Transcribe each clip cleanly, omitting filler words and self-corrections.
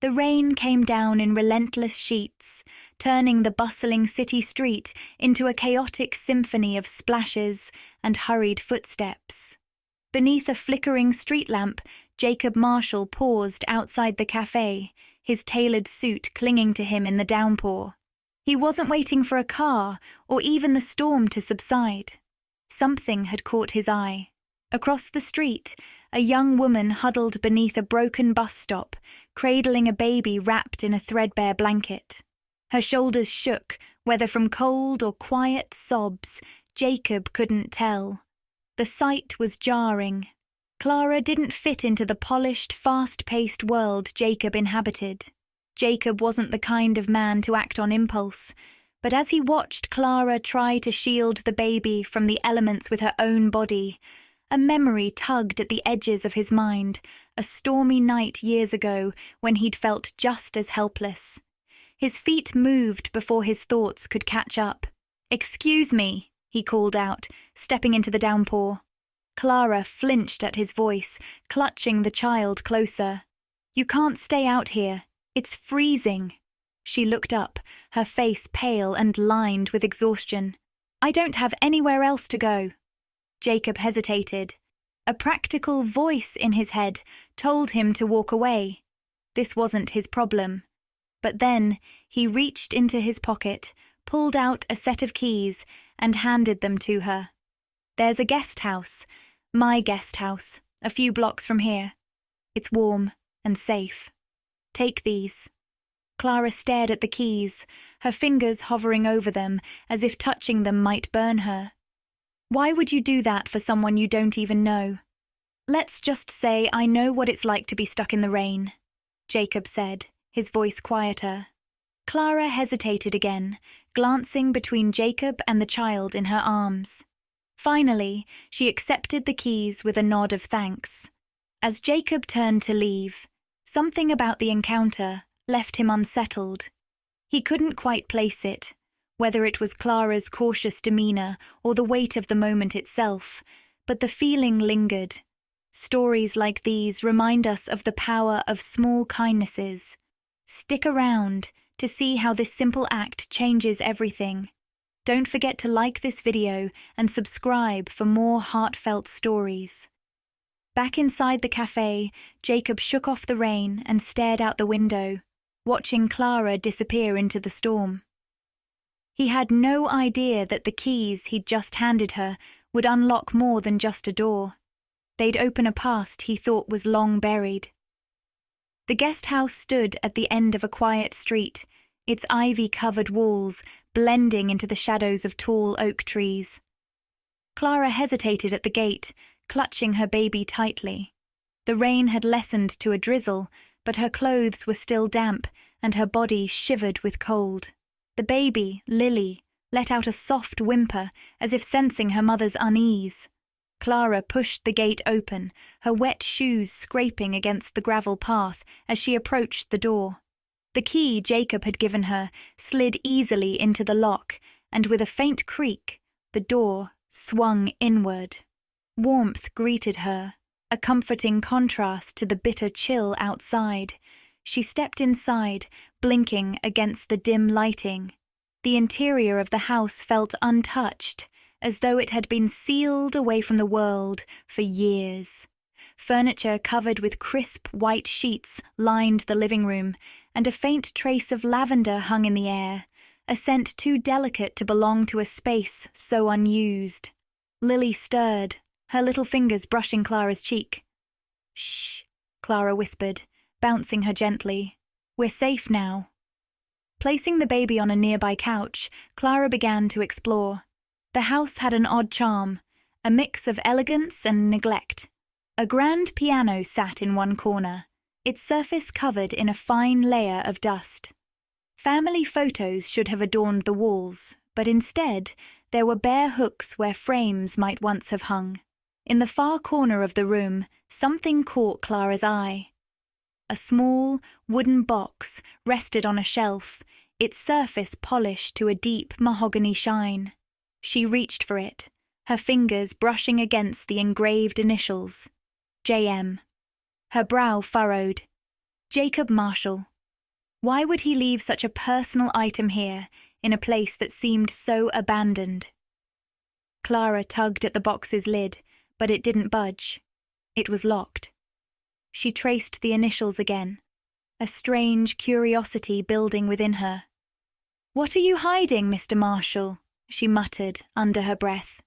The rain came down in relentless sheets, turning the bustling city street into a chaotic symphony of splashes and hurried footsteps. Beneath a flickering street lamp, Jacob Marshall paused outside the cafe, his tailored suit clinging to him in the downpour. He wasn't waiting for a car or even the storm to subside. Something had caught his eye. Across the street, a young woman huddled beneath a broken bus stop, cradling a baby wrapped in a threadbare blanket. Her shoulders shook, whether from cold or quiet sobs, Jacob couldn't tell. The sight was jarring. Clara didn't fit into the polished, fast-paced world Jacob inhabited. Jacob wasn't the kind of man to act on impulse, but as he watched Clara try to shield the baby from the elements with her own body, a memory tugged at the edges of his mind, a stormy night years ago when he'd felt just as helpless. His feet moved before his thoughts could catch up. "Excuse me," he called out, stepping into the downpour. Clara flinched at his voice, clutching the child closer. "You can't stay out here. It's freezing." She looked up, her face pale and lined with exhaustion. "I don't have anywhere else to go." Jacob hesitated. A practical voice in his head told him to walk away. This wasn't his problem. But then he reached into his pocket, pulled out a set of keys, and handed them to her. "There's a guest house, my guest house, a few blocks from here. It's warm and safe. Take these." Clara stared at the keys, her fingers hovering over them as if touching them might burn her. "Why would you do that for someone you don't even know?" "Let's just say I know what it's like to be stuck in the rain," Jacob said, his voice quieter. Clara hesitated again, glancing between Jacob and the child in her arms. Finally, she accepted the keys with a nod of thanks. As Jacob turned to leave, something about the encounter left him unsettled. He couldn't quite place it, whether it was Clara's cautious demeanor or the weight of the moment itself, but the feeling lingered. Stories like these remind us of the power of small kindnesses. Stick around to see how this simple act changes everything. Don't forget to like this video and subscribe for more heartfelt stories. Back inside the cafe, Jacob shook off the rain and stared out the window, watching Clara disappear into the storm. He had no idea that the keys he'd just handed her would unlock more than just a door. They'd open a past he thought was long buried. The guest house stood at the end of a quiet street, its ivy-covered walls blending into the shadows of tall oak trees. Clara hesitated at the gate, clutching her baby tightly. The rain had lessened to a drizzle, but her clothes were still damp and her body shivered with cold. The baby, Lily, let out a soft whimper as if sensing her mother's unease. Clara pushed the gate open, her wet shoes scraping against the gravel path as she approached the door. The key Jacob had given her slid easily into the lock, and with a faint creak, the door swung inward. Warmth greeted her, a comforting contrast to the bitter chill outside. She stepped inside, blinking against the dim lighting. The interior of the house felt untouched, as though it had been sealed away from the world for years. Furniture covered with crisp white sheets lined the living room, and a faint trace of lavender hung in the air, a scent too delicate to belong to a space so unused. Lily stirred, her little fingers brushing Clara's cheek. "Shh," Clara whispered, bouncing her gently. "We're safe now." Placing the baby on a nearby couch, Clara began to explore. The house had an odd charm, a mix of elegance and neglect. A grand piano sat in one corner, its surface covered in a fine layer of dust. Family photos should have adorned the walls, but instead there were bare hooks where frames might once have hung. In the far corner of the room, something caught Clara's eye. A small, wooden box rested on a shelf, its surface polished to a deep mahogany shine. She reached for it, her fingers brushing against the engraved initials, JM. Her brow furrowed. Jacob Marshall. Why would he leave such a personal item here, in a place that seemed so abandoned? Clara tugged at the box's lid, but it didn't budge. It was locked. She traced the initials again, a strange curiosity building within her. "What are you hiding, Mr. Marshall?" she muttered under her breath.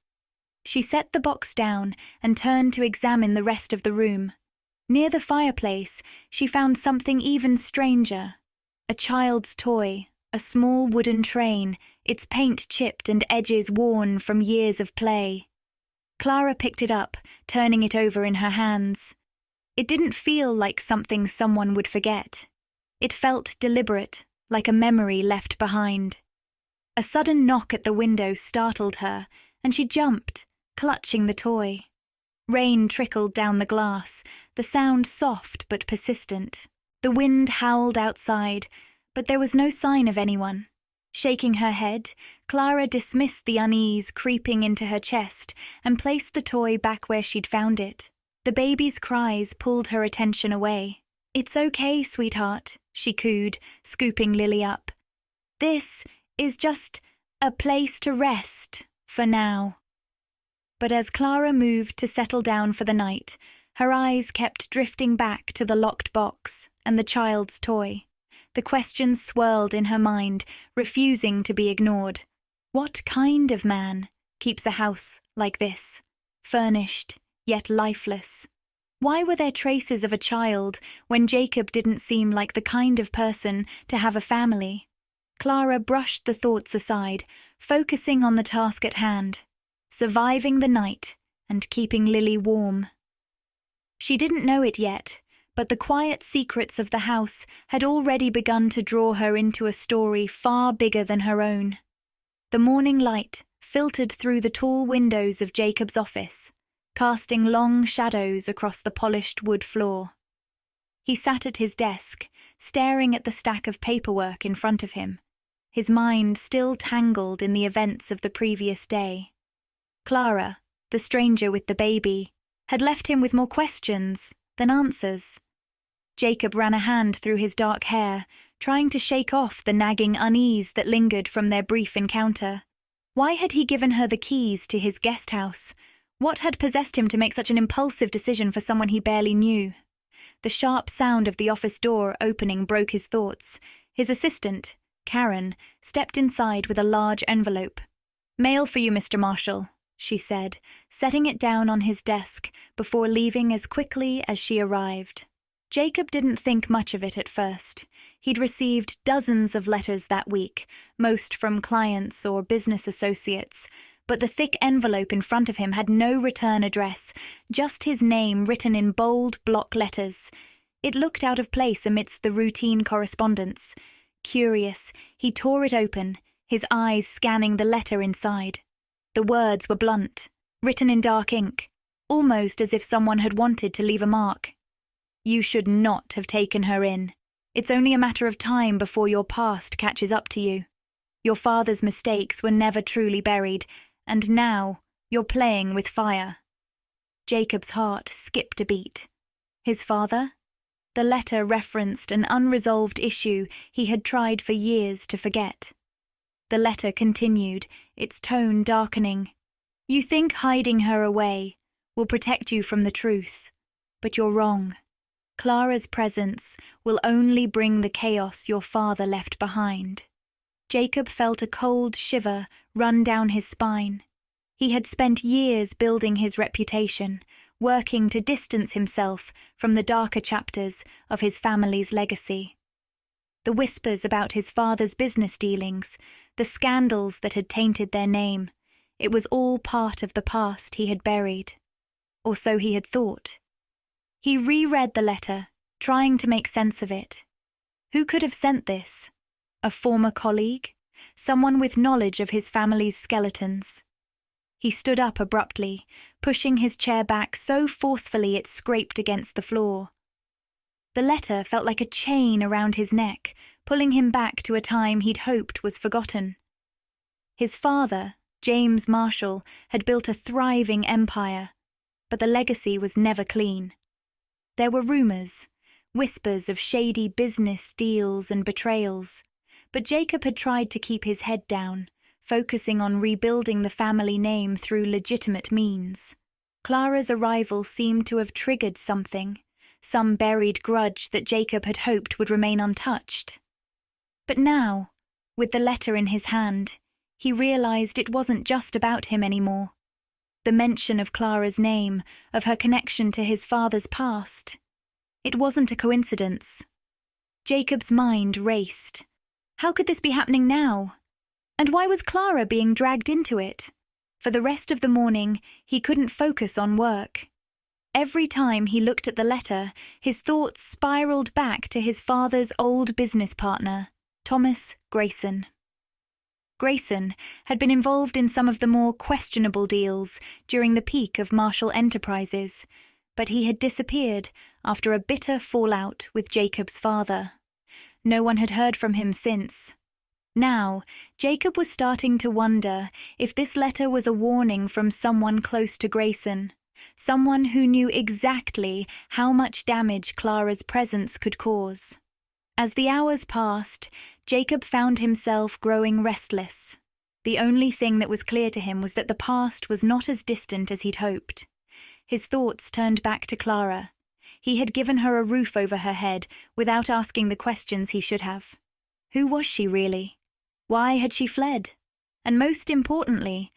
She set the box down and turned to examine the rest of the room. Near the fireplace, she found something even stranger. A child's toy, a small wooden train, its paint chipped and edges worn from years of play. Clara picked it up, turning it over in her hands. It didn't feel like something someone would forget. It felt deliberate, like a memory left behind. A sudden knock at the window startled her, and she jumped, clutching the toy. Rain trickled down the glass, the sound soft but persistent. The wind howled outside, but there was no sign of anyone. Shaking her head, Clara dismissed the unease creeping into her chest and placed the toy back where she'd found it. The baby's cries pulled her attention away. "It's okay, sweetheart," she cooed, scooping Lily up. "This is just a place to rest, for now." But as Clara moved to settle down for the night, her eyes kept drifting back to the locked box and the child's toy. The questions swirled in her mind, refusing to be ignored. What kind of man keeps a house like this, furnished yet lifeless? Why were there traces of a child when Jacob didn't seem like the kind of person to have a family? Clara brushed the thoughts aside, focusing on the task at hand, surviving the night and keeping Lily warm. She didn't know it yet, but the quiet secrets of the house had already begun to draw her into a story far bigger than her own. The morning light filtered through the tall windows of Jacob's office, casting long shadows across the polished wood floor. He sat at his desk, staring at the stack of paperwork in front of him, his mind still tangled in the events of the previous day. Clara, the stranger with the baby, had left him with more questions than answers. Jacob ran a hand through his dark hair, trying to shake off the nagging unease that lingered from their brief encounter. Why had he given her the keys to his guest house? What had possessed him to make such an impulsive decision for someone he barely knew? The sharp sound of the office door opening broke his thoughts. His assistant, Karen, stepped inside with a large envelope. "Mail for you, Mr. Marshall," she said, setting it down on his desk before leaving as quickly as she arrived. Jacob didn't think much of it at first. He'd received dozens of letters that week, most from clients or business associates, but the thick envelope in front of him had no return address, just his name written in bold block letters. It looked out of place amidst the routine correspondence. Curious, he tore it open, his eyes scanning the letter inside. The words were blunt, written in dark ink, almost as if someone had wanted to leave a mark. "You should not have taken her in. It's only a matter of time before your past catches up to you. Your father's mistakes were never truly buried, and now you're playing with fire." Jacob's heart skipped a beat. His father? The letter referenced an unresolved issue he had tried for years to forget. The letter continued, its tone darkening. "You think hiding her away will protect you from the truth, but you're wrong. Clara's presence will only bring the chaos your father left behind." Jacob felt a cold shiver run down his spine. He had spent years building his reputation, working to distance himself from the darker chapters of his family's legacy. The whispers about his father's business dealings, the scandals that had tainted their name, it was all part of the past he had buried. Or so he had thought. He reread the letter, trying to make sense of it. Who could have sent this? A former colleague? Someone with knowledge of his family's skeletons? He stood up abruptly, pushing his chair back so forcefully it scraped against the floor. The letter felt like a chain around his neck, pulling him back to a time he'd hoped was forgotten. His father, James Marshall, had built a thriving empire, but the legacy was never clean. There were rumours, whispers of shady business deals and betrayals. But Jacob had tried to keep his head down, focusing on rebuilding the family name through legitimate means. Clara's arrival seemed to have triggered something, some buried grudge that Jacob had hoped would remain untouched. But now, with the letter in his hand, he realized it wasn't just about him anymore. The mention of Clara's name, of her connection to his father's past. It wasn't a coincidence. Jacob's mind raced. How could this be happening now? And why was Clara being dragged into it? For the rest of the morning, he couldn't focus on work. Every time he looked at the letter, his thoughts spiraled back to his father's old business partner, Thomas Grayson. Grayson had been involved in some of the more questionable deals during the peak of Marshall Enterprises, but he had disappeared after a bitter fallout with Jacob's father. No one had heard from him since. Now, Jacob was starting to wonder if this letter was a warning from someone close to Grayson, someone who knew exactly how much damage Clara's presence could cause. As the hours passed, Jacob found himself growing restless. The only thing that was clear to him was that the past was not as distant as he'd hoped. His thoughts turned back to Clara. He had given her a roof over her head without asking the questions he should have. Who was she really? Why had she fled? And most importantly,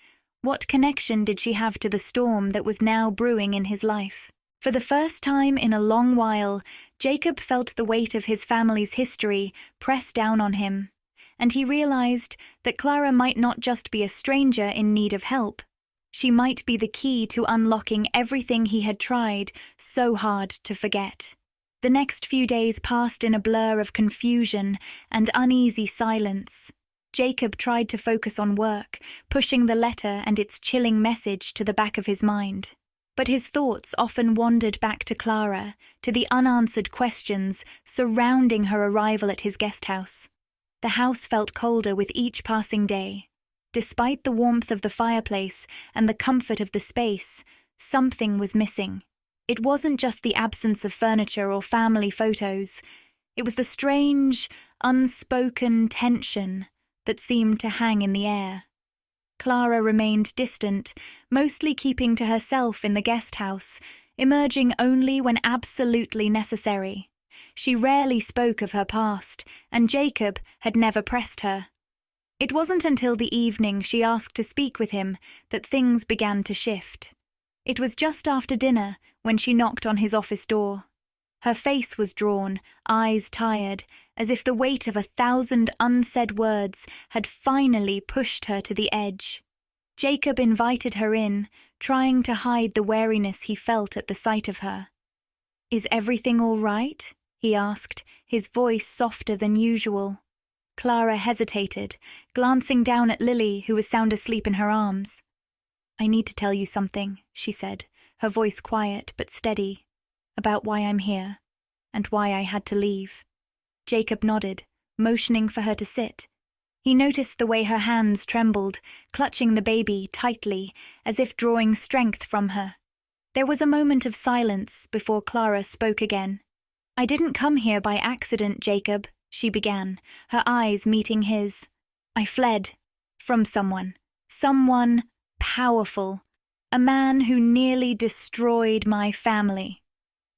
what connection did she have to the storm that was now brewing in his life? For the first time in a long while, Jacob felt the weight of his family's history press down on him, and he realized that Clara might not just be a stranger in need of help. She might be the key to unlocking everything he had tried so hard to forget. The next few days passed in a blur of confusion and uneasy silence. Jacob tried to focus on work, pushing the letter and its chilling message to the back of his mind. But his thoughts often wandered back to Clara, to the unanswered questions surrounding her arrival at his guest house. The house felt colder with each passing day. Despite the warmth of the fireplace and the comfort of the space, something was missing. It wasn't just the absence of furniture or family photos. It was the strange, unspoken tension that seemed to hang in the air. Clara remained distant, mostly keeping to herself in the guest house, emerging only when absolutely necessary. She rarely spoke of her past, and Jacob had never pressed her. It wasn't until the evening she asked to speak with him that things began to shift. It was just after dinner when she knocked on his office door. Her face was drawn, eyes tired, as if the weight of 1,000 unsaid words had finally pushed her to the edge. Jacob invited her in, trying to hide the wariness he felt at the sight of her. "Is everything all right?" he asked, his voice softer than usual. Clara hesitated, glancing down at Lily, who was sound asleep in her arms. "I need to tell you something," she said, her voice quiet but steady, "about why I'm here, and why I had to leave." Jacob nodded, motioning for her to sit. He noticed the way her hands trembled, clutching the baby tightly, as if drawing strength from her. There was a moment of silence before Clara spoke again. "I didn't come here by accident, Jacob," she began, her eyes meeting his. "I fled from someone powerful, a man who nearly destroyed my family."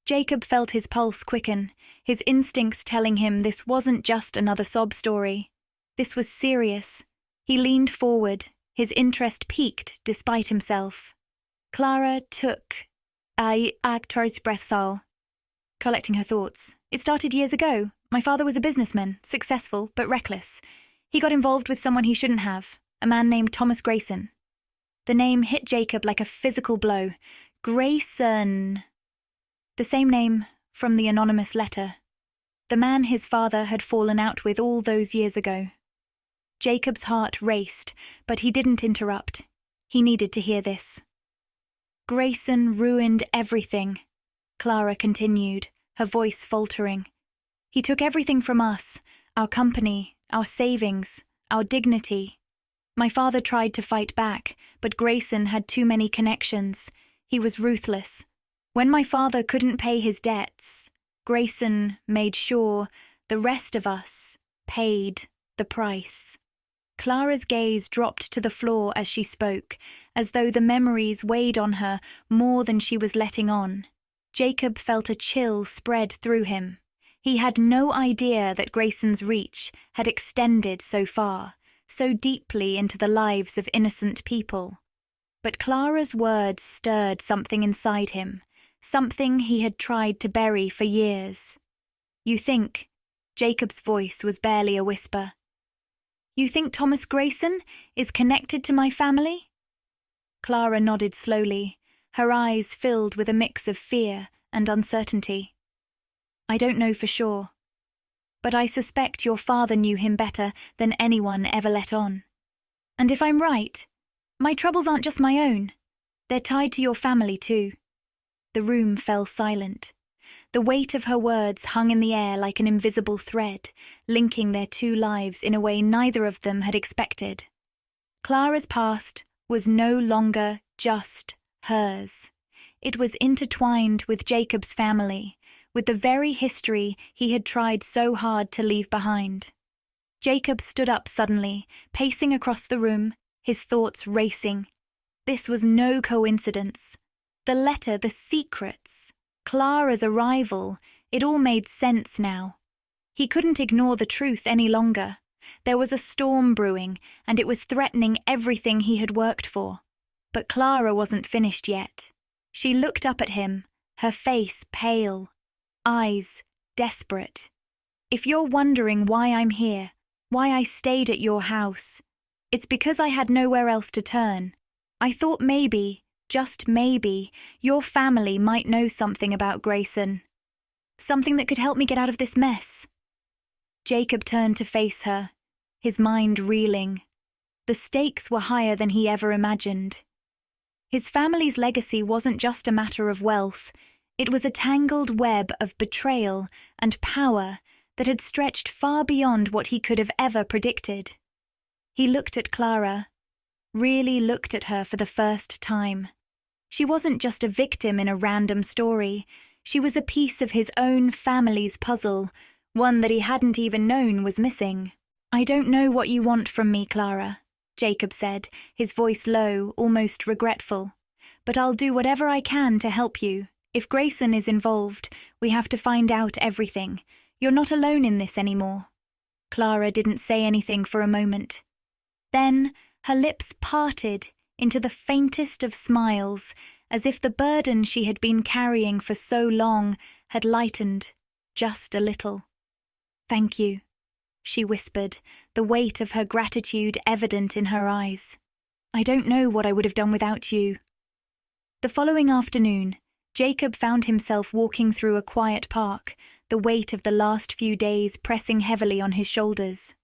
Jacob felt his pulse quicken, his instincts telling him this wasn't just another sob story. This was serious. He leaned forward, his interest piqued despite himself. Clara took a actor's breath, collecting her thoughts. "It started years ago. My father was a businessman, successful but reckless. He got involved with someone he shouldn't have, a man named Thomas Grayson." The name hit Jacob like a physical blow. Grayson. The same name from the anonymous letter. The man his father had fallen out with all those years ago. Jacob's heart raced, but he didn't interrupt. He needed to hear this. "Grayson ruined everything," Clara continued, her voice faltering. "He took everything from us, our company, our savings, our dignity. My father tried to fight back, but Grayson had too many connections. He was ruthless. When my father couldn't pay his debts, Grayson made sure the rest of us paid the price. Clara's gaze dropped to the floor as she spoke, as though the memories weighed on her more than she was letting on. Jacob felt a chill spread through him. He had no idea that Grayson's reach had extended so far, so deeply into the lives of innocent people. But Clara's words stirred something inside him, something he had tried to bury for years. "You think," Jacob's voice was barely a whisper, "you think Thomas Grayson is connected to my family?" Clara nodded slowly, her eyes filled with a mix of fear and uncertainty. "I don't know for sure, but I suspect your father knew him better than anyone ever let on. And if I'm right, my troubles aren't just my own. They're tied to your family too." The room fell silent. The weight of her words hung in the air like an invisible thread, linking their two lives in a way neither of them had expected. Clara's past was no longer just hers. It was intertwined with Jacob's family, with the very history he had tried so hard to leave behind. Jacob stood up suddenly, pacing across the room, his thoughts racing. This was no coincidence. The letter, the secrets, Clara's arrival, it all made sense now. He couldn't ignore the truth any longer. There was a storm brewing, and it was threatening everything he had worked for. But Clara wasn't finished yet. She looked up at him, her face pale, eyes desperate. "If you're wondering why I'm here, why I stayed at your house, it's because I had nowhere else to turn. I thought maybe, just maybe, your family might know something about Grayson. Something that could help me get out of this mess." Jacob turned to face her, his mind reeling. The stakes were higher than he ever imagined. His family's legacy wasn't just a matter of wealth. It was a tangled web of betrayal and power that had stretched far beyond what he could have ever predicted. He looked at Clara, really looked at her for the first time. She wasn't just a victim in a random story. She was a piece of his own family's puzzle, one that he hadn't even known was missing. "I don't know what you want from me, Clara," Jacob said, his voice low, almost regretful. "But I'll do whatever I can to help you. If Grayson is involved, we have to find out everything. You're not alone in this anymore." Clara didn't say anything for a moment. Then her lips parted into the faintest of smiles, as if the burden she had been carrying for so long had lightened just a little. "Thank you," she whispered, the weight of her gratitude evident in her eyes. "I don't know what I would have done without you." The following afternoon, Jacob found himself walking through a quiet park, the weight of the last few days pressing heavily on his shoulders.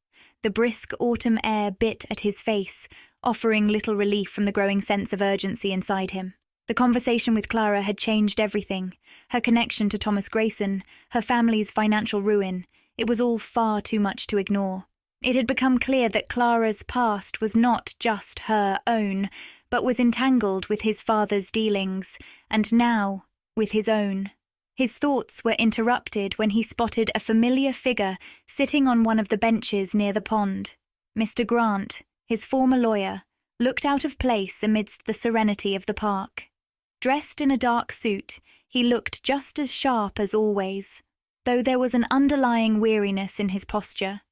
The brisk autumn air bit at his face, offering little relief from the growing sense of urgency inside him. The conversation with Clara had changed everything. Her connection to Thomas Grayson, her family's financial ruin, it was all far too much to ignore. It had become clear that Clara's past was not just her own, but was entangled with his father's dealings, and now with his own. His thoughts were interrupted when he spotted a familiar figure sitting on one of the benches near the pond. Mr. Grant, his former lawyer, looked out of place amidst the serenity of the park. Dressed in a dark suit, he looked just as sharp as always, though there was an underlying weariness in his posture.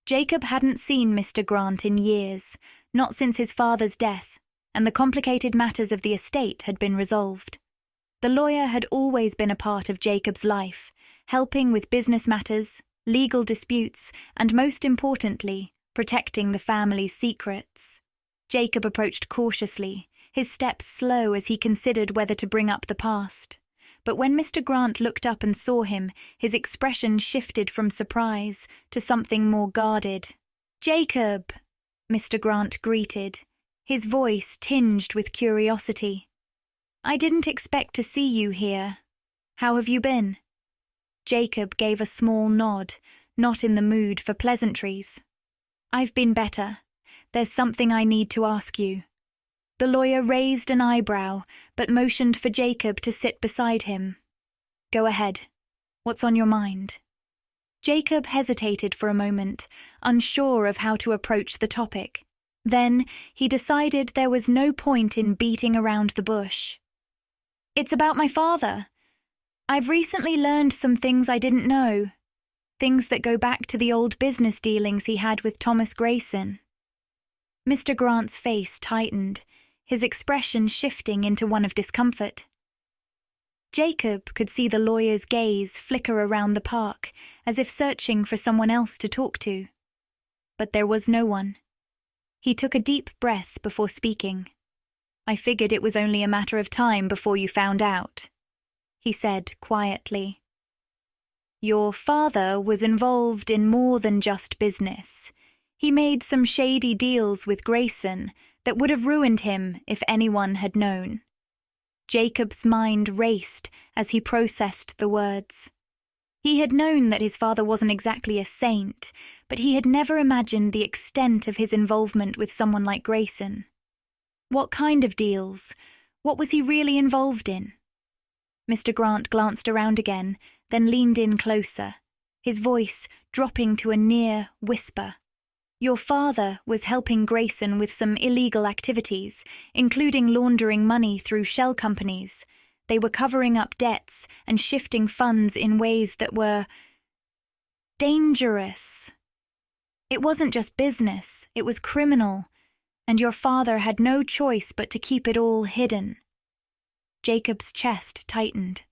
Jacob hadn't seen Mr. Grant in years, not since his father's death, and the complicated matters of the estate had been resolved. The lawyer had always been a part of Jacob's life, helping with business matters, legal disputes, and most importantly, protecting the family's secrets. Jacob approached cautiously, his steps slow as he considered whether to bring up the past. But when Mr. Grant looked up and saw him, his expression shifted from surprise to something more guarded. "Jacob," Mr. Grant greeted, his voice tinged with curiosity. "I didn't expect to see you here. How have you been?" Jacob gave a small nod, not in the mood for pleasantries. "I've been better. There's something I need to ask you." The lawyer raised an eyebrow, but motioned for Jacob to sit beside him. "Go ahead." What's on your mind? Jacob hesitated for a moment, unsure of how to approach the topic. Then he decided there was no point in beating around the bush. It's about my father. I've recently learned some things I didn't know. Things that go back to the old business dealings he had with Thomas Grayson. Mr. Grant's face tightened, his expression shifting into one of discomfort. Jacob could see the lawyer's gaze flicker around the park, as if searching for someone else to talk to. But there was no one. He took a deep breath before speaking. I figured it was only a matter of time before you found out, he said quietly. Your father was involved in more than just business. He made some shady deals with Grayson that would have ruined him if anyone had known. Jacob's mind raced as he processed the words. He had known that his father wasn't exactly a saint, but he had never imagined the extent of his involvement with someone like Grayson. What kind of deals? What was he really involved in? Mr. Grant glanced around again, then leaned in closer, his voice dropping to a near whisper. Your father was helping Grayson with some illegal activities, including laundering money through shell companies. They were covering up debts and shifting funds in ways that were dangerous. It wasn't just business, it was criminal, and your father had no choice but to keep it all hidden. Jacob's chest tightened.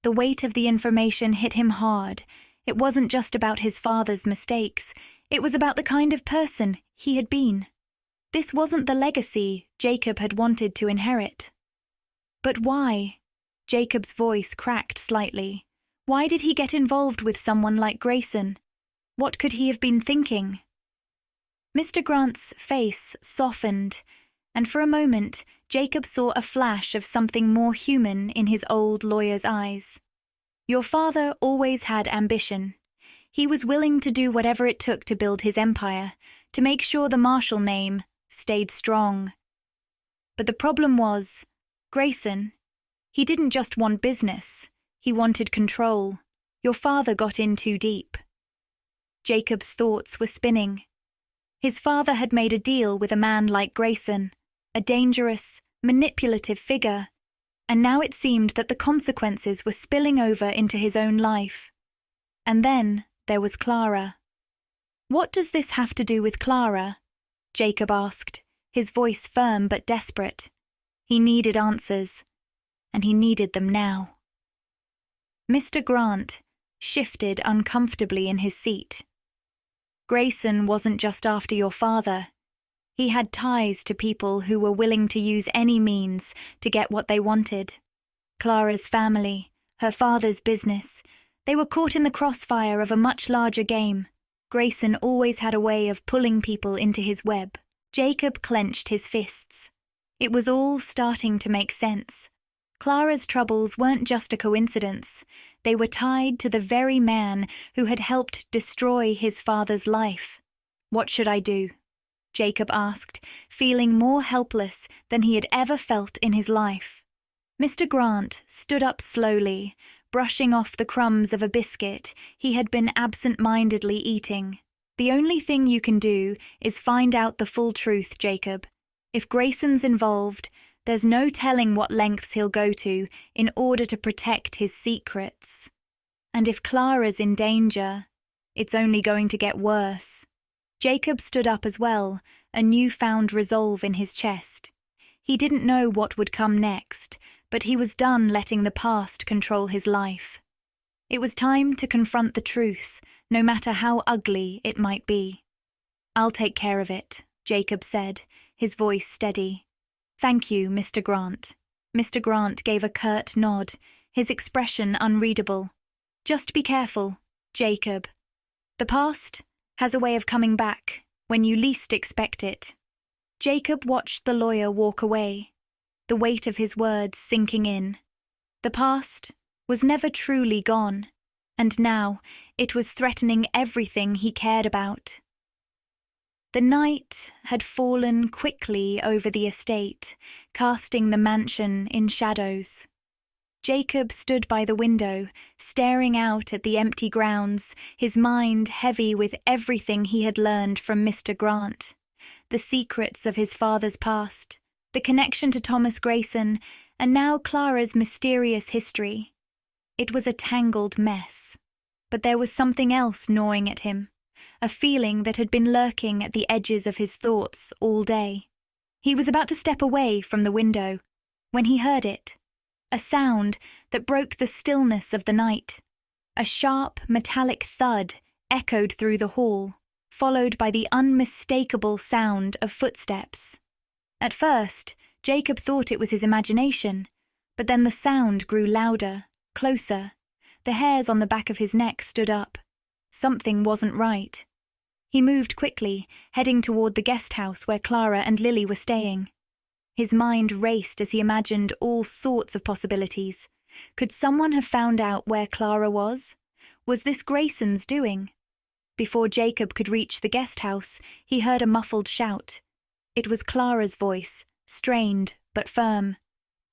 The weight of the information hit him hard. It wasn't just about his father's mistakes, it was about the kind of person he had been. This wasn't the legacy Jacob had wanted to inherit. But why? Jacob's voice cracked slightly. Why did he get involved with someone like Grayson? What could he have been thinking? Mr. Grant's face softened, and for a moment Jacob saw a flash of something more human in his old lawyer's eyes. Your father always had ambition. He was willing to do whatever it took to build his empire, to make sure the Marshall name stayed strong. But the problem was, Grayson, he didn't just want business, he wanted control. Your father got in too deep. Jacob's thoughts were spinning. His father had made a deal with a man like Grayson, a dangerous, manipulative figure, and now it seemed that the consequences were spilling over into his own life. And then there was Clara. What does this have to do with Clara? Jacob asked, his voice firm but desperate. He needed answers, and he needed them now. Mr. Grant shifted uncomfortably in his seat. Grayson wasn't just after your father. He had ties to people who were willing to use any means to get what they wanted. Clara's family, her father's business, they were caught in the crossfire of a much larger game. Grayson always had a way of pulling people into his web. Jacob clenched his fists. It was all starting to make sense. Clara's troubles weren't just a coincidence. They were tied to the very man who had helped destroy his father's life. What should I do? Jacob asked, feeling more helpless than he had ever felt in his life. Mr. Grant stood up slowly, brushing off the crumbs of a biscuit he had been absent-mindedly eating. The only thing you can do is find out the full truth, Jacob. If Grayson's involved, there's no telling what lengths he'll go to in order to protect his secrets. And if Clara's in danger, it's only going to get worse. Jacob stood up as well, a newfound resolve in his chest. He didn't know what would come next, but he was done letting the past control his life. It was time to confront the truth, no matter how ugly it might be. I'll take care of it, Jacob said, his voice steady. Thank you, Mr. Grant. Mr. Grant gave a curt nod, his expression unreadable. Just be careful, Jacob. The past has a way of coming back when you least expect it. Jacob watched the lawyer walk away, the weight of his words sinking in. The past was never truly gone, and now it was threatening everything he cared about. The night had fallen quickly over the estate, casting the mansion in shadows. Jacob stood by the window, staring out at the empty grounds, his mind heavy with everything he had learned from Mr. Grant. The secrets of his father's past, the connection to Thomas Grayson, and now Clara's mysterious history. It was a tangled mess. But there was something else gnawing at him, a feeling that had been lurking at the edges of his thoughts all day. He was about to step away from the window when he heard it. A sound that broke the stillness of the night. A sharp, metallic thud echoed through the hall, followed by the unmistakable sound of footsteps. At first, Jacob thought it was his imagination, but then the sound grew louder, closer. The hairs on the back of his neck stood up. Something wasn't right. He moved quickly, heading toward the guest house where Clara and Lily were staying. His mind raced as he imagined all sorts of possibilities. Could someone have found out where Clara was? Was this Grayson's doing? Before Jacob could reach the guest house, he heard a muffled shout. It was Clara's voice, strained but firm.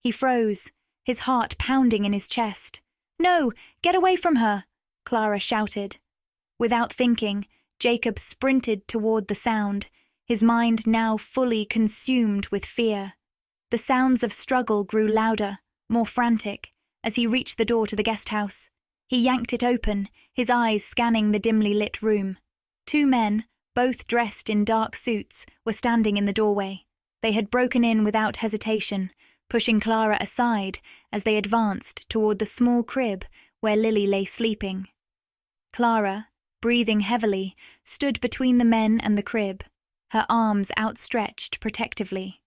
He froze, his heart pounding in his chest. "No, get away from her!" Clara shouted. Without thinking, Jacob sprinted toward the sound, his mind now fully consumed with fear. The sounds of struggle grew louder, more frantic, as he reached the door to the guest house. He yanked it open, his eyes scanning the dimly lit room. 2 men, both dressed in dark suits, were standing in the doorway. They had broken in without hesitation, pushing Clara aside as they advanced toward the small crib where Lily lay sleeping. Clara, breathing heavily, stood between the men and the crib, her arms outstretched protectively.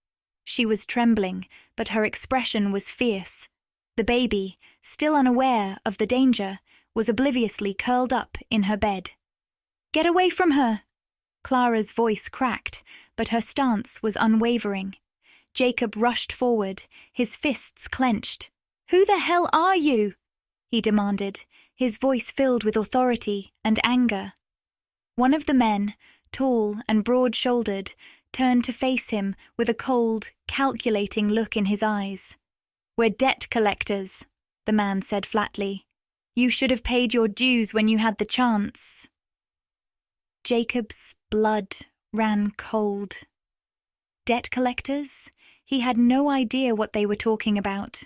She was trembling, but her expression was fierce. The baby, still unaware of the danger, was obliviously curled up in her bed. "Get away from her!" Clara's voice cracked, but her stance was unwavering. Jacob rushed forward, his fists clenched. "Who the hell are you?" he demanded, his voice filled with authority and anger. One of the men, tall and broad-shouldered, turned to face him with a cold, calculating look in his eyes. "We're debt collectors," the man said flatly. "You should have paid your dues when you had the chance." Jacob's blood ran cold. Debt collectors? He had no idea what they were talking about.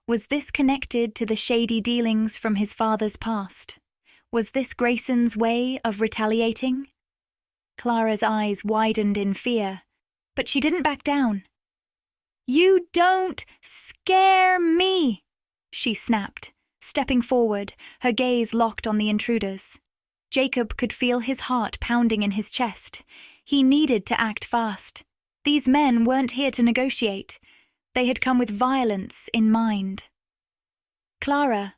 Was this connected to the shady dealings from his father's past? Was this Grayson's way of retaliating? Clara's eyes widened in fear, but she didn't back down. "You don't scare me!" she snapped, stepping forward, her gaze locked on the intruders. Jacob could feel his heart pounding in his chest. He needed to act fast. These men weren't here to negotiate. They had come with violence in mind. "Clara,"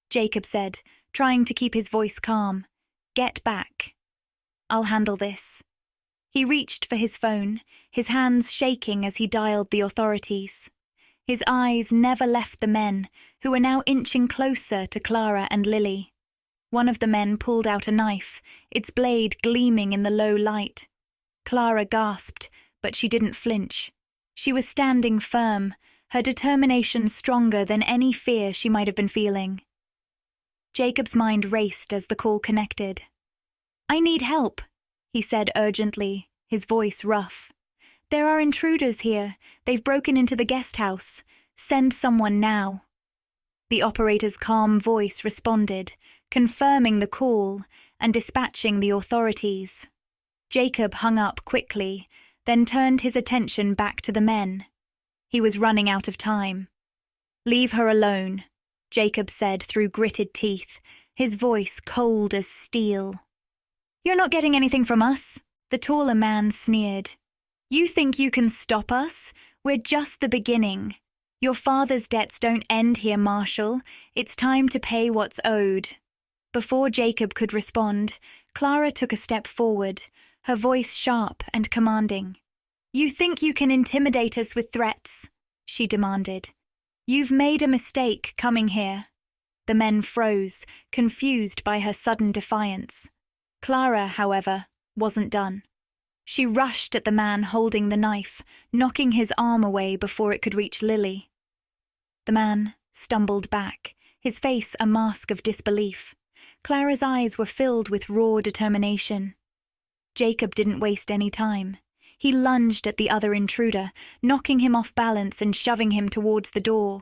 Jacob said, trying to keep his voice calm, "get back. I'll handle this." He reached for his phone, his hands shaking as he dialed the authorities. His eyes never left the men, who were now inching closer to Clara and Lily. One of the men pulled out a knife, its blade gleaming in the low light. Clara gasped, but she didn't flinch. She was standing firm, her determination stronger than any fear she might have been feeling. Jacob's mind raced as the call connected. "I need help," he said urgently, his voice rough. "There are intruders here. They've broken into the guest house. Send someone now." The operator's calm voice responded, confirming the call and dispatching the authorities. Jacob hung up quickly, then turned his attention back to the men. He was running out of time. "Leave her alone," Jacob said through gritted teeth, his voice cold as steel. "You're not getting anything from us," the taller man sneered. "You think you can stop us? We're just the beginning. Your father's debts don't end here, Marshal. It's time to pay what's owed." Before Jacob could respond, Clara took a step forward, her voice sharp and commanding. "You think you can intimidate us with threats?" she demanded. "You've made a mistake coming here." The men froze, confused by her sudden defiance. Clara, however, wasn't done. She rushed at the man holding the knife, knocking his arm away before it could reach Lily. The man stumbled back, his face a mask of disbelief. Clara's eyes were filled with raw determination. Jacob didn't waste any time. He lunged at the other intruder, knocking him off balance and shoving him towards the door.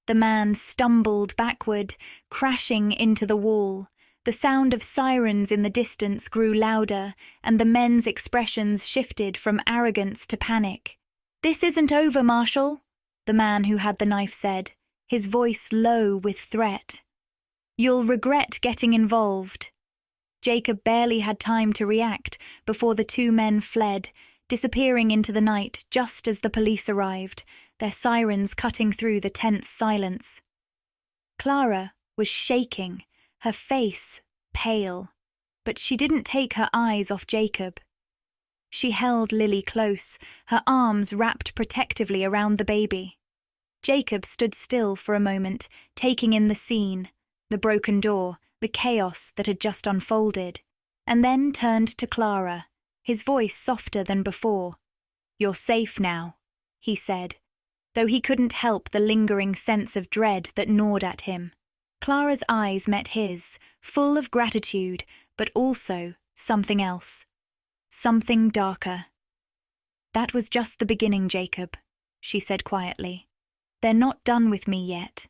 The man stumbled backward, crashing into the wall. The sound of sirens in the distance grew louder, and the men's expressions shifted from arrogance to panic. "This isn't over, Marshal," the man who had the knife said, his voice low with threat. "You'll regret getting involved." Jacob barely had time to react before the two men fled, disappearing into the night just as the police arrived, their sirens cutting through the tense silence. Clara was shaking, her face pale, but she didn't take her eyes off Jacob. She held Lily close, her arms wrapped protectively around the baby. Jacob stood still for a moment, taking in the scene, the broken door, the chaos that had just unfolded, and then turned to Clara, his voice softer than before. "You're safe now," he said, though he couldn't help the lingering sense of dread that gnawed at him. Clara's eyes met his, full of gratitude, but also something else. Something darker. "That was just the beginning, Jacob," she said quietly. "They're not done with me yet."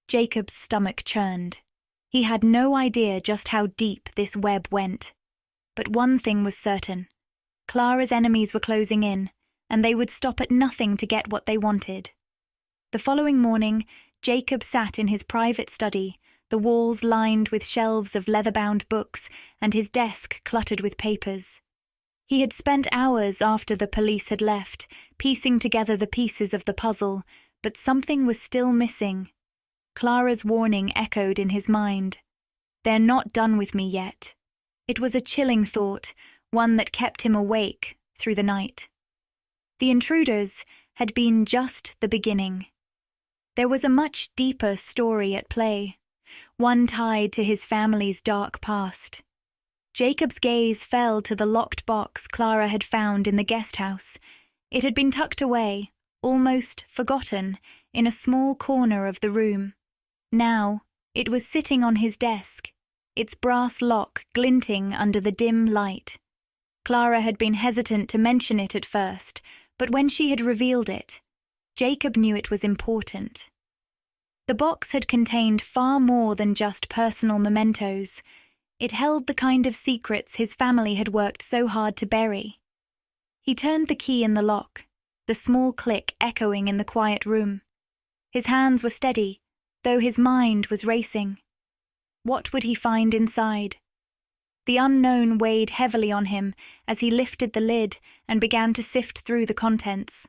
Jacob's stomach churned. He had no idea just how deep this web went. But one thing was certain. Clara's enemies were closing in, and they would stop at nothing to get what they wanted. The following morning, Jacob sat in his private study, the walls lined with shelves of leather-bound books and his desk cluttered with papers. He had spent hours after the police had left, piecing together the pieces of the puzzle, but something was still missing. Clara's warning echoed in his mind. "They're not done with me yet." It was a chilling thought, one that kept him awake through the night. The intruders had been just the beginning. There was a much deeper story at play, one tied to his family's dark past. Jacob's gaze fell to the locked box Clara had found in the guest house. It had been tucked away, almost forgotten, in a small corner of the room. Now, it was sitting on his desk, its brass lock glinting under the dim light. Clara had been hesitant to mention it at first, but when she had revealed it, Jacob knew it was important. The box had contained far more than just personal mementos. It held the kind of secrets his family had worked so hard to bury. He turned the key in the lock, the small click echoing in the quiet room. His hands were steady, though his mind was racing. What would he find inside? The unknown weighed heavily on him as he lifted the lid and began to sift through the contents.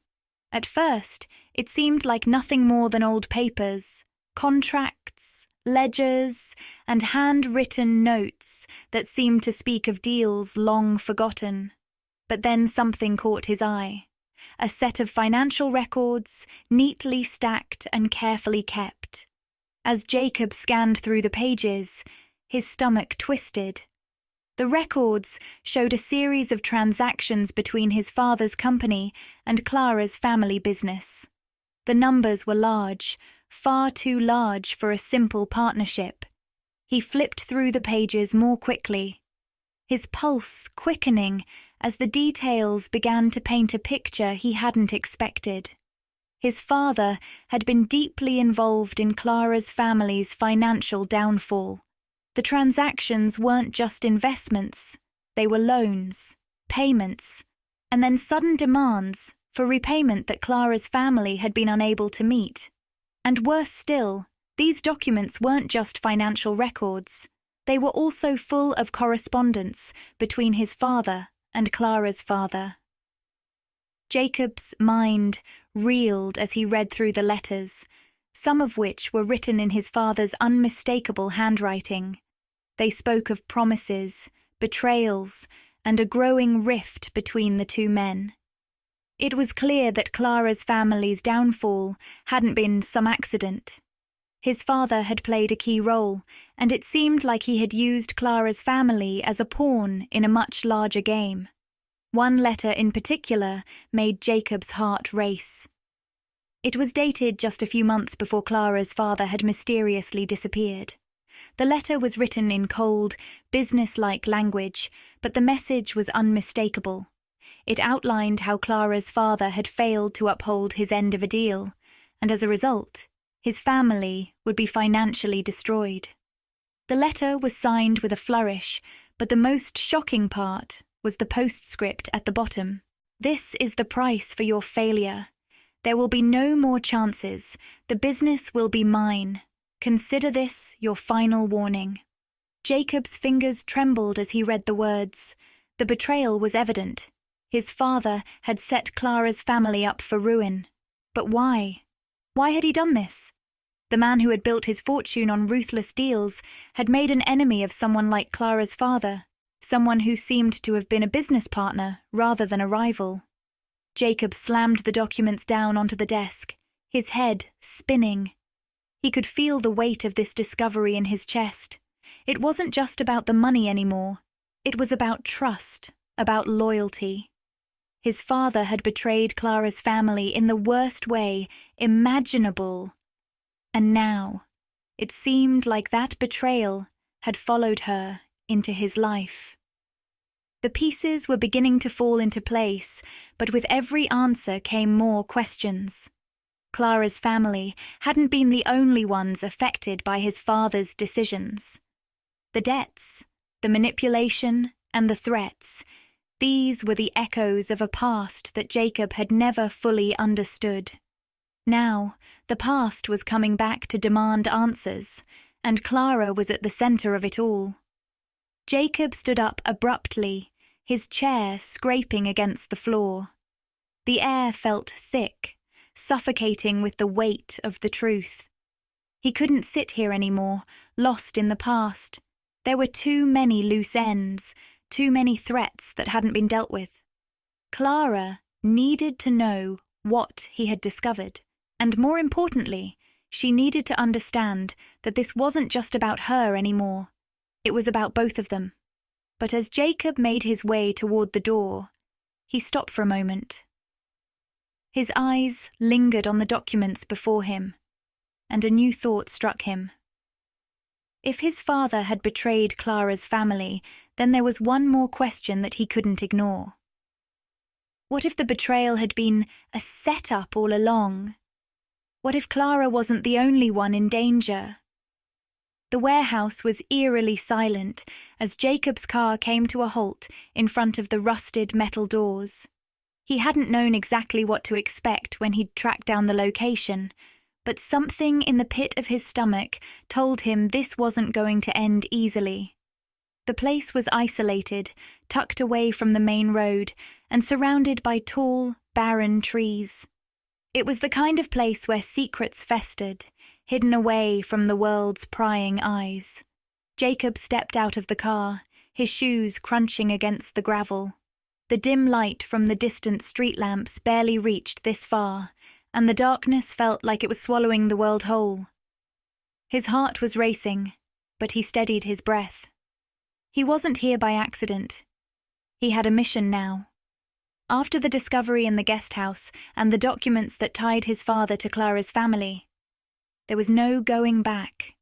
At first, it seemed like nothing more than old papers, contracts, ledgers, and handwritten notes that seemed to speak of deals long forgotten. But then something caught his eye. A set of financial records, neatly stacked and carefully kept. As Jacob scanned through the pages, his stomach twisted. The records showed a series of transactions between his father's company and Clara's family business. The numbers were large, far too large for a simple partnership. He flipped through the pages more quickly, his pulse quickening as the details began to paint a picture he hadn't expected. His father had been deeply involved in Clara's family's financial downfall. The transactions weren't just investments, they were loans, payments, and then sudden demands for repayment that Clara's family had been unable to meet. And worse still, these documents weren't just financial records, they were also full of correspondence between his father and Clara's father. Jacob's mind reeled as he read through the letters, some of which were written in his father's unmistakable handwriting. They spoke of promises, betrayals, and a growing rift between the two men. It was clear that Clara's family's downfall hadn't been some accident. His father had played a key role, and it seemed like he had used Clara's family as a pawn in a much larger game. One letter in particular made Jacob's heart race. It was dated just a few months before Clara's father had mysteriously disappeared. The letter was written in cold, business-like language, but the message was unmistakable. It outlined how Clara's father had failed to uphold his end of a deal, and as a result, his family would be financially destroyed. The letter was signed with a flourish, but the most shocking part was the postscript at the bottom. "This is the price for your failure. There will be no more chances. The business will be mine. Consider this your final warning." Jacob's fingers trembled as he read the words. The betrayal was evident. His father had set Clara's family up for ruin. But why? Why had he done this? The man who had built his fortune on ruthless deals had made an enemy of someone like Clara's father, someone who seemed to have been a business partner rather than a rival. Jacob slammed the documents down onto the desk, his head spinning. He could feel the weight of this discovery in his chest. It wasn't just about the money anymore. It was about trust, about loyalty. His father had betrayed Clara's family in the worst way imaginable. And now, it seemed like that betrayal had followed her into his life. The pieces were beginning to fall into place, but with every answer came more questions. Clara's family hadn't been the only ones affected by his father's decisions. The debts, the manipulation, and the threats, these were the echoes of a past that Jacob had never fully understood. Now, the past was coming back to demand answers, and Clara was at the center of it all. Jacob stood up abruptly, his chair scraping against the floor. The air felt thick, suffocating with the weight of the truth. He couldn't sit here anymore, lost in the past. There were too many loose ends, too many threats that hadn't been dealt with. Clara needed to know what he had discovered, and more importantly, she needed to understand that this wasn't just about her anymore. It was about both of them. But as Jacob made his way toward the door, he stopped for a moment. His eyes lingered on the documents before him, and a new thought struck him. If his father had betrayed Clara's family, then there was one more question that he couldn't ignore. What if the betrayal had been a setup all along? What if Clara wasn't the only one in danger? The warehouse was eerily silent as Jacob's car came to a halt in front of the rusted metal doors. He hadn't known exactly what to expect when he'd tracked down the location, but something in the pit of his stomach told him this wasn't going to end easily. The place was isolated, tucked away from the main road, and surrounded by tall, barren trees. It was the kind of place where secrets festered, hidden away from the world's prying eyes. Jacob stepped out of the car, his shoes crunching against the gravel. The dim light from the distant street lamps barely reached this far, and the darkness felt like it was swallowing the world whole. His heart was racing, but he steadied his breath. He wasn't here by accident. He had a mission now. After the discovery in the guest house and the documents that tied his father to Clara's family, there was no going back.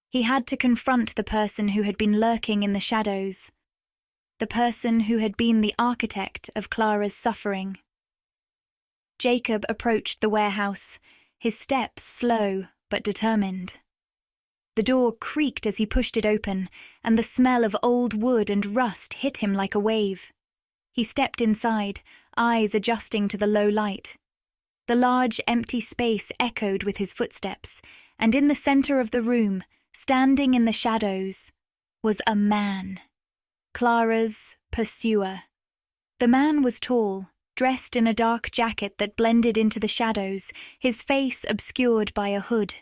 He had to confront the person who had been lurking in the shadows, the person who had been the architect of Clara's suffering. Jacob approached the warehouse, his steps slow but determined. The door creaked as he pushed it open, and the smell of old wood and rust hit him like a wave. He stepped inside, eyes adjusting to the low light. The large, empty space echoed with his footsteps, and in the center of the room, standing in the shadows, was a man. Clara's pursuer. The man was tall, dressed in a dark jacket that blended into the shadows, his face obscured by a hood.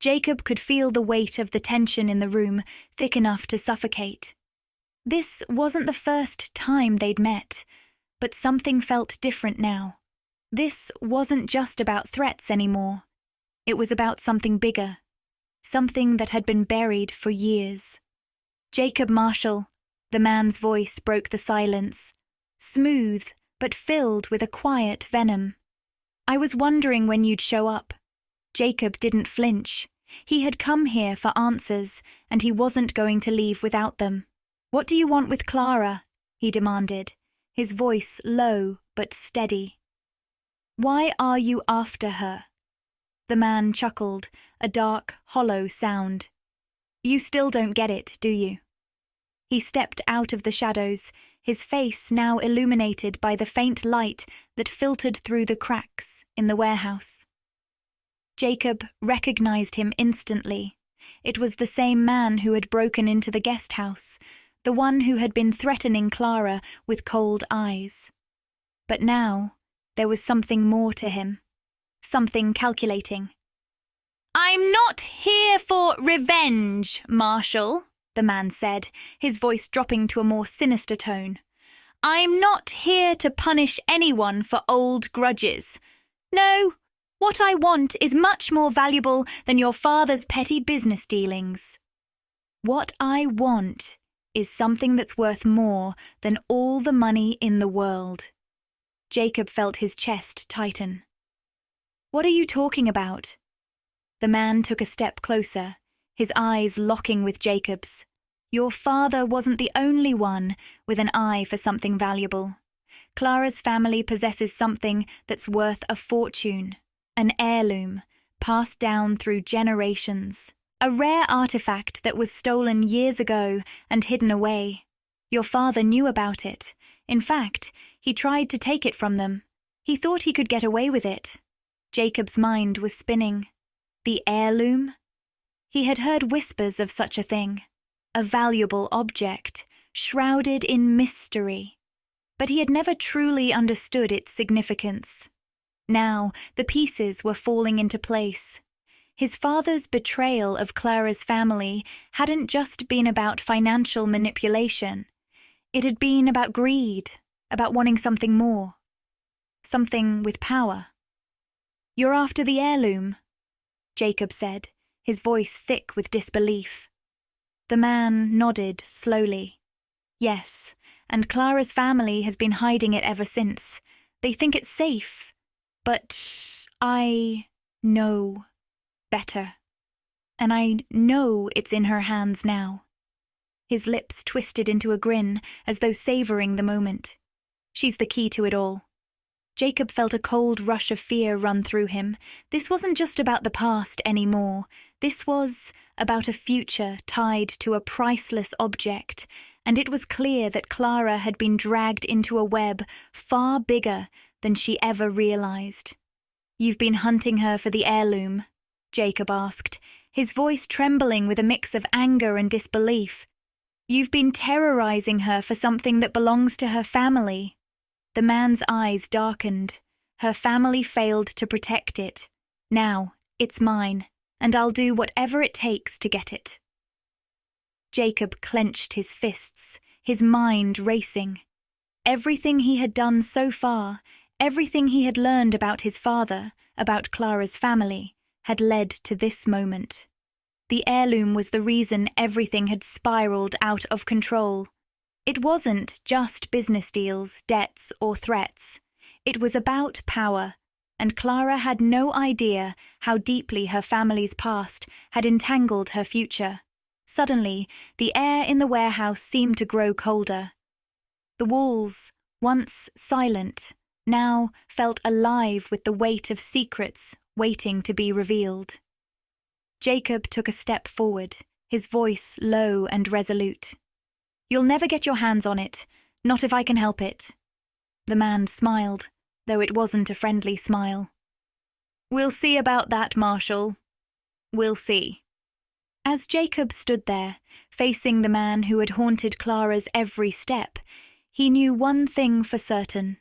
Jacob could feel the weight of the tension in the room, thick enough to suffocate. This wasn't the first time they'd met, but something felt different now. This wasn't just about threats anymore. It was about something bigger, something that had been buried for years. "Jacob Marshall," the man's voice broke the silence, smooth but filled with a quiet venom. I was wondering when you'd show up. Jacob didn't flinch. He had come here for answers, and he wasn't going to leave without them. What do you want with Clara? He demanded, his voice low but steady. Why are you after her? The man chuckled, a dark, hollow sound. You still don't get it, do you? He stepped out of the shadows, his face now illuminated by the faint light that filtered through the cracks in the warehouse. Jacob recognized him instantly. It was the same man who had broken into the guest house, the one who had been threatening Clara with cold eyes. But now there was something more to him, something calculating. I'm not here for revenge, Marshal, the man said, his voice dropping to a more sinister tone. I'm not here to punish anyone for old grudges. No, what I want is much more valuable than your father's petty business dealings. What I want is something that's worth more than all the money in the world. Jacob felt his chest tighten. What are you talking about? The man took a step closer, his eyes locking with Jacob's. Your father wasn't the only one with an eye for something valuable. Clara's family possesses something that's worth a fortune, an heirloom, passed down through generations. A rare artifact that was stolen years ago and hidden away. Your father knew about it. In fact, he tried to take it from them. He thought he could get away with it. Jacob's mind was spinning. The heirloom? He had heard whispers of such a thing. A valuable object, shrouded in mystery. But he had never truly understood its significance. Now, the pieces were falling into place. His father's betrayal of Clara's family hadn't just been about financial manipulation. It had been about greed, about wanting something more. Something with power. You're after the heirloom, Jacob said, his voice thick with disbelief. The man nodded slowly. Yes, and Clara's family has been hiding it ever since. They think it's safe. But I know better. And I know it's in her hands now. His lips twisted into a grin, as though savouring the moment. She's the key to it all. Jacob felt a cold rush of fear run through him. This wasn't just about the past anymore. This was about a future tied to a priceless object, and it was clear that Clara had been dragged into a web far bigger than she ever realised. You've been hunting her for the heirloom? Jacob asked, his voice trembling with a mix of anger and disbelief. You've been terrorising her for something that belongs to her family. The man's eyes darkened. Her family failed to protect it. Now, it's mine, and I'll do whatever it takes to get it. Jacob clenched his fists, his mind racing. Everything he had done so far, everything he had learned about his father, about Clara's family, had led to this moment. The heirloom was the reason everything had spiraled out of control. It wasn't just business deals, debts, or threats. It was about power, and Clara had no idea how deeply her family's past had entangled her future. Suddenly, the air in the warehouse seemed to grow colder. The walls, once silent, now felt alive with the weight of secrets waiting to be revealed. Jacob took a step forward, his voice low and resolute. You'll never get your hands on it, not if I can help it. The man smiled, though it wasn't a friendly smile. We'll see about that, Marshal. We'll see. As Jacob stood there, facing the man who had haunted Clara's every step, he knew one thing for certain.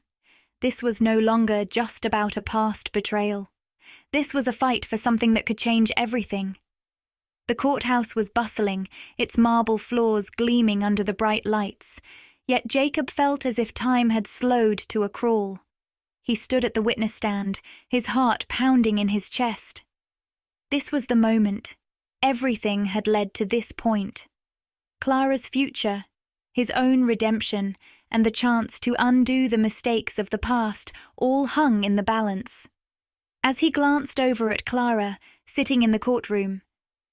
This was no longer just about a past betrayal. This was a fight for something that could change everything. The courthouse was bustling, its marble floors gleaming under the bright lights, yet Jacob felt as if time had slowed to a crawl. He stood at the witness stand, his heart pounding in his chest. This was the moment. Everything had led to this point. Clara's future, his own redemption, and the chance to undo the mistakes of the past all hung in the balance. As he glanced over at Clara, sitting in the courtroom,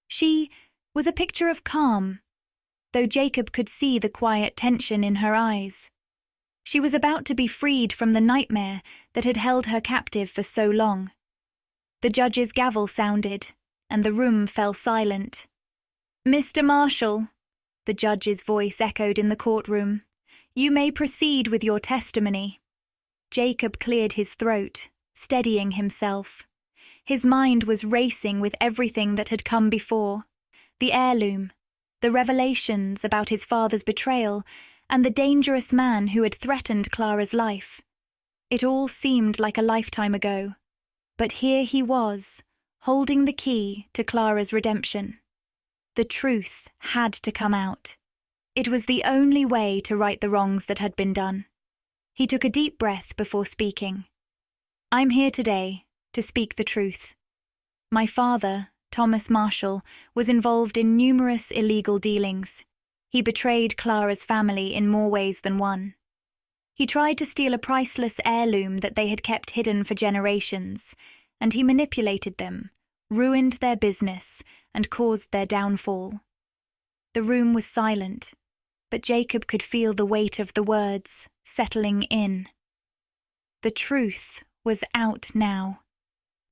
she was a picture of calm, though Jacob could see the quiet tension in her eyes. She was about to be freed from the nightmare that had held her captive for so long. The judge's gavel sounded, and the room fell silent. "Mr. Marshall," the judge's voice echoed in the courtroom, "you may proceed with your testimony." Jacob cleared his throat, steadying himself. His mind was racing with everything that had come before: the heirloom, the revelations about his father's betrayal, and the dangerous man who had threatened Clara's life. It all seemed like a lifetime ago, but here he was, holding the key to Clara's redemption. The truth had to come out. It was the only way to right the wrongs that had been done. He took a deep breath before speaking. "I'm here today to speak the truth. My father, Thomas Marshall, was involved in numerous illegal dealings. He betrayed Clara's family in more ways than one. He tried to steal a priceless heirloom that they had kept hidden for generations, and he manipulated them, ruined their business, and caused their downfall." The room was silent, but Jacob could feel the weight of the words settling in. The truth was out now,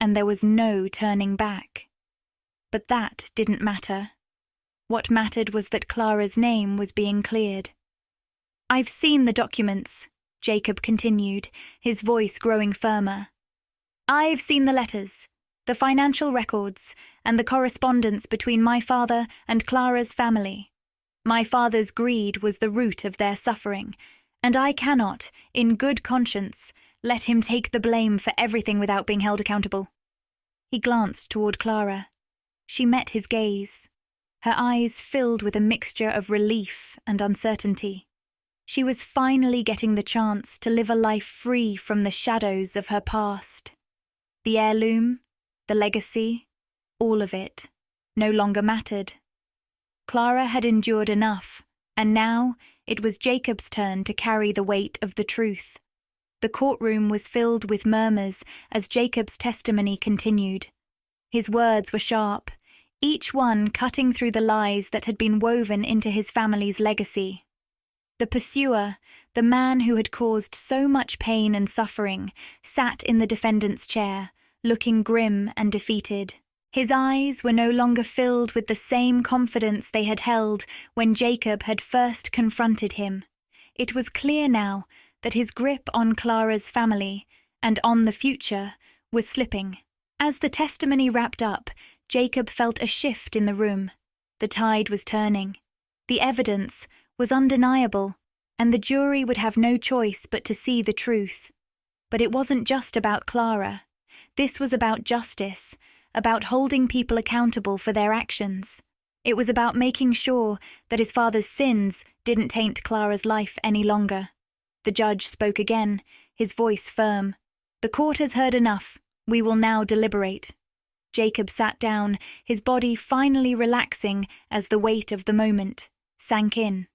and there was no turning back. But that didn't matter. What mattered was that Clara's name was being cleared. "I've seen the documents," Jacob continued, his voice growing firmer. "I've seen the letters, the financial records, and the correspondence between my father and Clara's family. My father's greed was the root of their suffering, and I cannot, in good conscience, let him take the blame for everything without being held accountable." He glanced toward Clara. She met his gaze. Her eyes filled with a mixture of relief and uncertainty. She was finally getting the chance to live a life free from the shadows of her past. The heirloom, the legacy, all of it, no longer mattered. Clara had endured enough, and now it was Jacob's turn to carry the weight of the truth. The courtroom was filled with murmurs as Jacob's testimony continued. His words were sharp, each one cutting through the lies that had been woven into his family's legacy. The pursuer, the man who had caused so much pain and suffering, sat in the defendant's chair, looking grim and defeated. His eyes were no longer filled with the same confidence they had held when Jacob had first confronted him. It was clear now that his grip on Clara's family and on the future was slipping. As the testimony wrapped up, Jacob felt a shift in the room. The tide was turning. The evidence was undeniable, and the jury would have no choice but to see the truth. But it wasn't just about Clara. This was about justice, about holding people accountable for their actions. It was about making sure that his father's sins didn't taint Clara's life any longer. The judge spoke again, his voice firm. "The court has heard enough. We will now deliberate." Jacob sat down, his body finally relaxing as the weight of the moment sank in.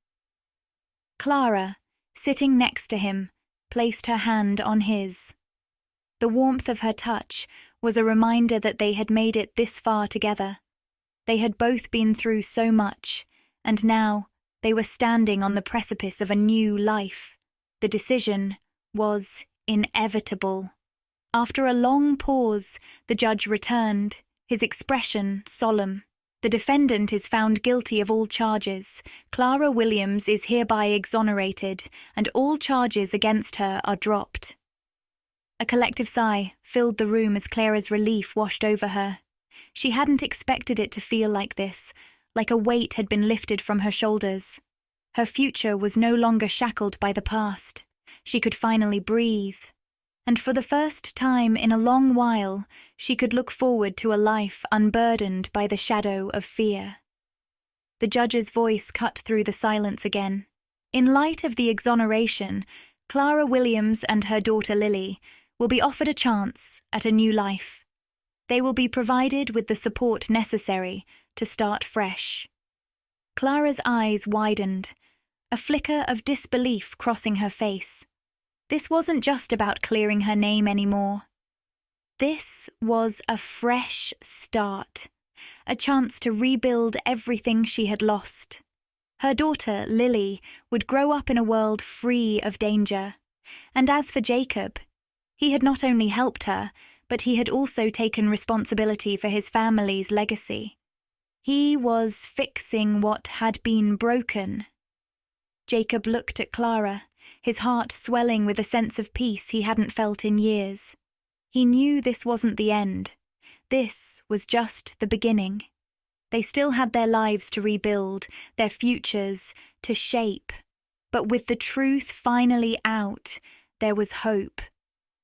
Clara, sitting next to him, placed her hand on his. The warmth of her touch was a reminder that they had made it this far together. They had both been through so much, and now they were standing on the precipice of a new life. The decision was inevitable. After a long pause, the judge returned, his expression solemn. "The defendant is found guilty of all charges. Clara Williams is hereby exonerated, and all charges against her are dropped." A collective sigh filled the room as Clara's relief washed over her. She hadn't expected it to feel like this, like a weight had been lifted from her shoulders. Her future was no longer shackled by the past. She could finally breathe. And for the first time in a long while, she could look forward to a life unburdened by the shadow of fear. The judge's voice cut through the silence again. In light of the exoneration, Clara Williams and her daughter Lily will be offered a chance at a new life. They will be provided with the support necessary to start fresh. Clara's eyes widened, a flicker of disbelief crossing her face. This wasn't just about clearing her name anymore. This was a fresh start, a chance to rebuild everything she had lost. Her daughter, Lily, would grow up in a world free of danger. And as for Jacob, he had not only helped her, but he had also taken responsibility for his family's legacy. He was fixing what had been broken. Jacob looked at Clara, his heart swelling with a sense of peace he hadn't felt in years. He knew this wasn't the end. This was just the beginning. They still had their lives to rebuild, their futures to shape. But with the truth finally out, there was hope.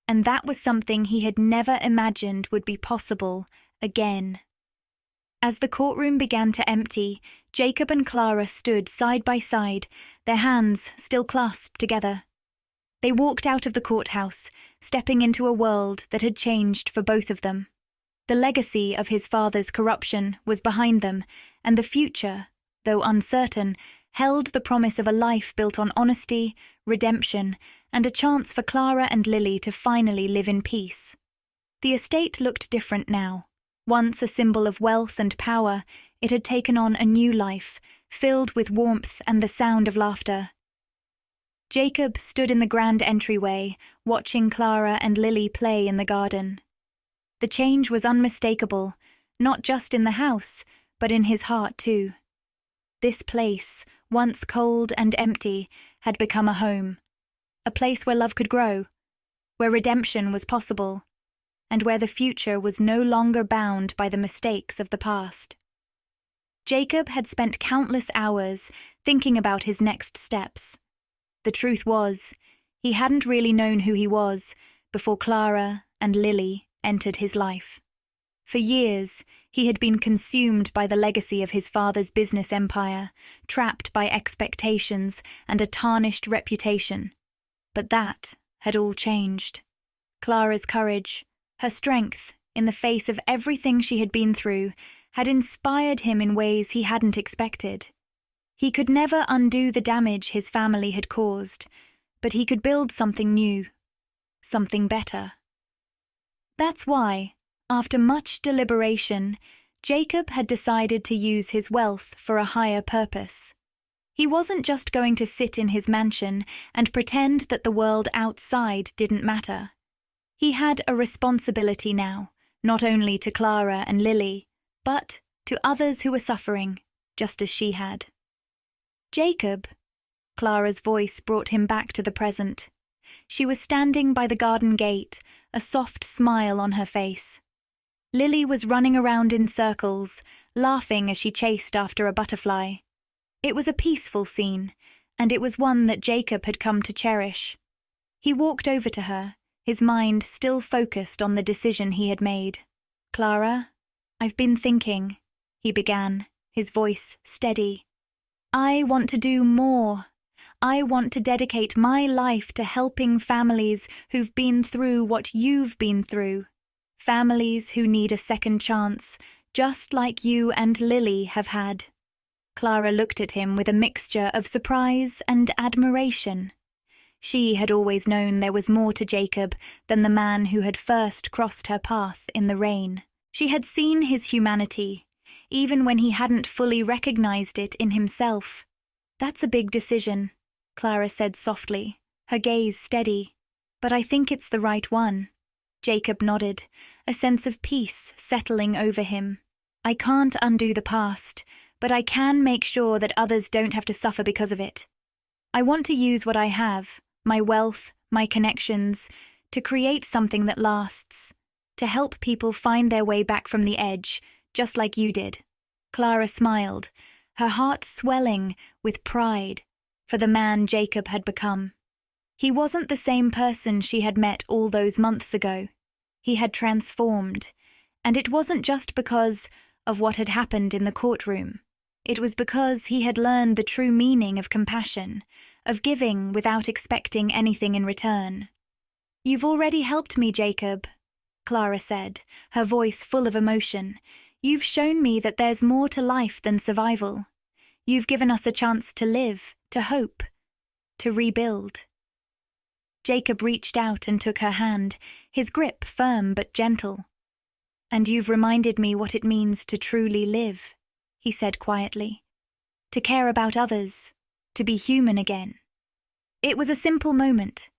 And that was something he had never imagined would be possible again. As the courtroom began to empty, Jacob and Clara stood side by side, their hands still clasped together. They walked out of the courthouse, stepping into a world that had changed for both of them. The legacy of his father's corruption was behind them, and the future, though uncertain, held the promise of a life built on honesty, redemption, and a chance for Clara and Lily to finally live in peace. The estate looked different now. Once a symbol of wealth and power, it had taken on a new life, filled with warmth and the sound of laughter. Jacob stood in the grand entryway, watching Clara and Lily play in the garden. The change was unmistakable, not just in the house, but in his heart too. This place, once cold and empty, had become a home. A place where love could grow, where redemption was possible, and where the future was no longer bound by the mistakes of the past. Jacob had spent countless hours thinking about his next steps. The truth was, he hadn't really known who he was before Clara and Lily entered his life. For years, he had been consumed by the legacy of his father's business empire, trapped by expectations and a tarnished reputation. But that had all changed. Clara's courage, her strength in the face of everything she had been through, had inspired him in ways he hadn't expected. He could never undo the damage his family had caused, but he could build something new, something better. That's why, after much deliberation, Jacob had decided to use his wealth for a higher purpose. He wasn't just going to sit in his mansion and pretend that the world outside didn't matter. He had a responsibility now, not only to Clara and Lily, but to others who were suffering, just as she had. Jacob, Clara's voice brought him back to the present. She was standing by the garden gate, a soft smile on her face. Lily was running around in circles, laughing as she chased after a butterfly. It was a peaceful scene, and it was one that Jacob had come to cherish. He walked over to her, his mind still focused on the decision he had made. "Clara, I've been thinking," he began, his voice steady. "I want to do more. I want to dedicate my life to helping families who've been through what you've been through. Families who need a second chance, just like you and Lily have had." Clara looked at him with a mixture of surprise and admiration. She had always known there was more to Jacob than the man who had first crossed her path in the rain. She had seen his humanity, even when he hadn't fully recognized it in himself. "That's a big decision," Clara said softly, her gaze steady. "But I think it's the right one." Jacob nodded, a sense of peace settling over him. "I can't undo the past, but I can make sure that others don't have to suffer because of it. I want to use what I have, my wealth, my connections, to create something that lasts, to help people find their way back from the edge, just like you did." Clara smiled, her heart swelling with pride for the man Jacob had become. He wasn't the same person she had met all those months ago. He had transformed, and it wasn't just because of what had happened in the courtroom. It was because he had learned the true meaning of compassion, of giving without expecting anything in return. "You've already helped me, Jacob," Clara said, her voice full of emotion. "You've shown me that there's more to life than survival. You've given us a chance to live, to hope, to rebuild." Jacob reached out and took her hand, his grip firm but gentle. "And you've reminded me what it means to truly live," he said quietly. "To care about others, to be human again." It was a simple moment,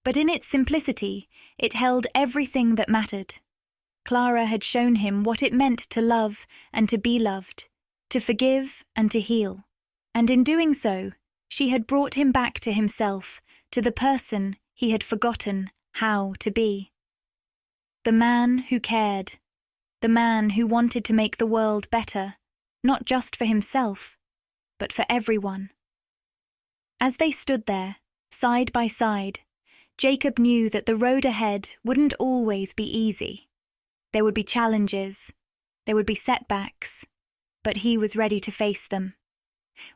but in its simplicity, it held everything that mattered. Clara had shown him what it meant to love and to be loved, to forgive and to heal. And in doing so, she had brought him back to himself, to the person he had forgotten how to be. The man who cared, the man who wanted to make the world better, not just for himself, but for everyone. As they stood there, side by side, Jacob knew that the road ahead wouldn't always be easy. There would be challenges, there would be setbacks, but he was ready to face them.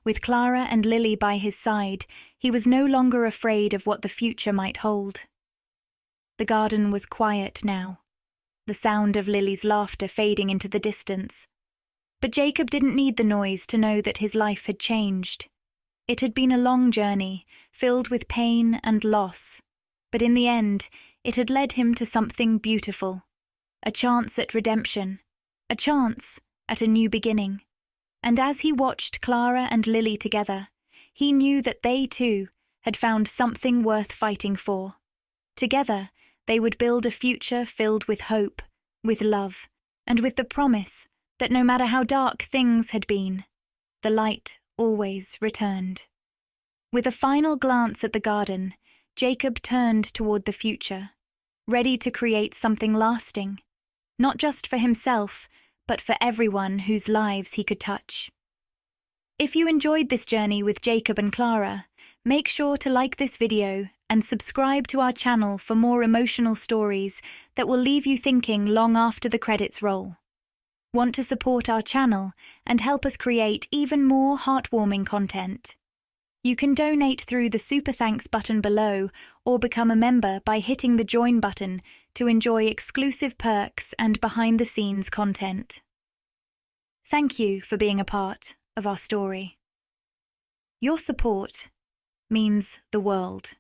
With Clara and Lily by his side, he was no longer afraid of what the future might hold. The garden was quiet now, the sound of Lily's laughter fading into the distance. But Jacob didn't need the noise to know that his life had changed. It had been a long journey, filled with pain and loss, but in the end, it had led him to something beautiful. A chance at redemption, a chance at a new beginning. And as he watched Clara and Lily together, he knew that they too had found something worth fighting for. Together, they would build a future filled with hope, with love, and with the promise that no matter how dark things had been, the light always returned. With a final glance at the garden, Jacob turned toward the future, ready to create something lasting, not just for himself, but for everyone whose lives he could touch. If you enjoyed this journey with Jacob and Clara, make sure to like this video and subscribe to our channel for more emotional stories that will leave you thinking long after the credits roll. Want to support our channel and help us create even more heartwarming content? You can donate through the Super Thanks button below or become a member by hitting the Join button to enjoy exclusive perks and behind-the-scenes content. Thank you for being a part of our story. Your support means the world.